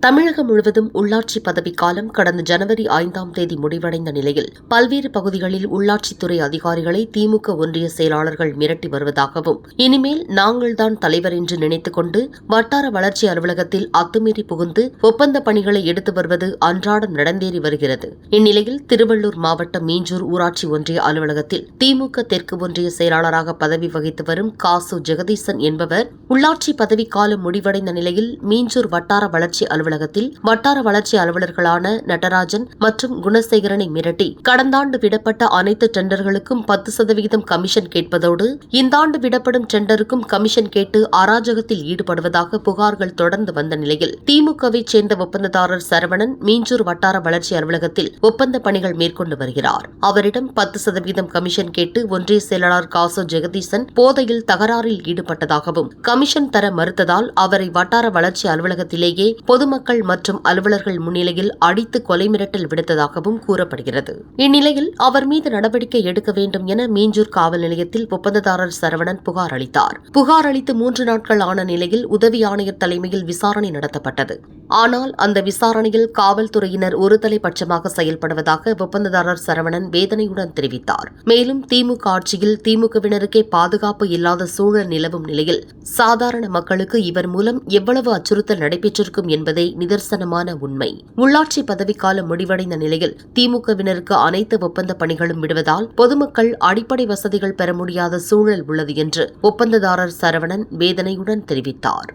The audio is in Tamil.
தமிழகம் முழுவதும் உள்ளாட்சி பதவிக்காலம் கடந்த ஜனவரி 5ஆம் தேதி முடிவடைந்த நிலையில் பல்வேறு பகுதிகளில் உள்ளாட்சித்துறை அதிகாரிகளை திமுக ஒன்றிய செயலாளர்கள் மிரட்டி வருவதாகவும், இனிமேல் நாங்கள்தான் தலைவர் என்று நினைத்துக் கொண்டு வட்டார வளர்ச்சி அலுவலகத்தில் அத்துமீறி புகுந்து ஒப்பந்த பணிகளை எடுத்து வருவது அன்றாடம் நடந்தேறி வருகிறது. இந்நிலையில் திருவள்ளூர் மாவட்டம் மீஞ்சூர் ஊராட்சி ஒன்றிய அலுவலகத்தில் திமுக தெற்கு ஒன்றிய செயலாளராக பதவி வகித்து வரும் காசு ஜெகதீசன் என்பவர் உள்ளாட்சி பதவிக்காலம் முடிவடைந்த நிலையில் மீஞ்சூர் வட்டார வளர்ச்சி அலுவலகத்தில் வட்டார வளர்ச்சி அலுவலர்களான நடராஜன் மற்றும் குணசேகரனை மிரட்டி கடந்த ஆண்டு விடப்பட்ட அனைத்து டெண்டர்களுக்கும் 10% கமிஷன் கேட்பதோடு இந்த ஆண்டு விடப்படும் டெண்டருக்கும் கமிஷன் கேட்டு அராஜகத்தில் ஈடுபடுவதாக புகார்கள் தொடர்ந்து வந்த நிலையில் திமுகவை சேர்ந்த ஒப்பந்ததாரர் சரவணன் மீஞ்சூர் வட்டார வளர்ச்சி அலுவலகத்தில் ஒப்பந்த பணிகள் மேற்கொண்டு வருகிறார். அவரிடம் 10% கமிஷன் கேட்டு ஒன்றிய செயலாளர் காசு ஜெகதீசன் போதையில் தகராறில் ஈடுபட்டதாகவும், கமிஷன் தர மறுத்ததால் அவரை வட்டார வளர்ச்சி அலுவலகத்திலேயே பொதுமக்கள் மற்றும் அலுவலர்கள் முன்னிலையில் அடித்து கொலை மிரட்டல் விடுத்ததாகவும் கூறப்படுகிறது. இந்நிலையில் அவர் மீது நடவடிக்கை எடுக்க வேண்டும் என மீஞ்சூர் காவல் நிலையத்தில் ஒப்பந்ததாரர் சரவணன் புகார் அளித்தார். புகார் அளித்து 3 நாட்கள் ஆன நிலையில் உதவி ஆணையர் தலைமையில் விசாரணை நடத்தப்பட்டது. ஆனால் அந்த விசாரணையில் காவல்துறையினர் ஒருதலை பட்சமாக செயல்படுவதாக ஒப்பந்ததாரர் சரவணன் வேதனையுடன் தெரிவித்தார். மேலும் திமுக ஆட்சியில் திமுகவினருக்கே பாதுகாப்பு இல்லாத சூழல் நிலவும் நிலையில் சாதாரண மக்களுக்கு இவர் மூலம் எவ்வளவு அச்சுறுத்தல் நடைபெற்றிருக்கும் என்பதே நிதர்சனமான உண்மை. உள்ளாட்சி பதவிக்காலம் முடிவடைந்த நிலையில் திமுகவினருக்கு அனைத்து ஒப்பந்த பணிகளும் விடுவதால் பொதுமக்கள் அடிப்படை வசதிகள் பெற முடியாத சூழல் உள்ளது என்று ஒப்பந்ததாரர் சரவணன் வேதனையுடன் தெரிவித்தார்.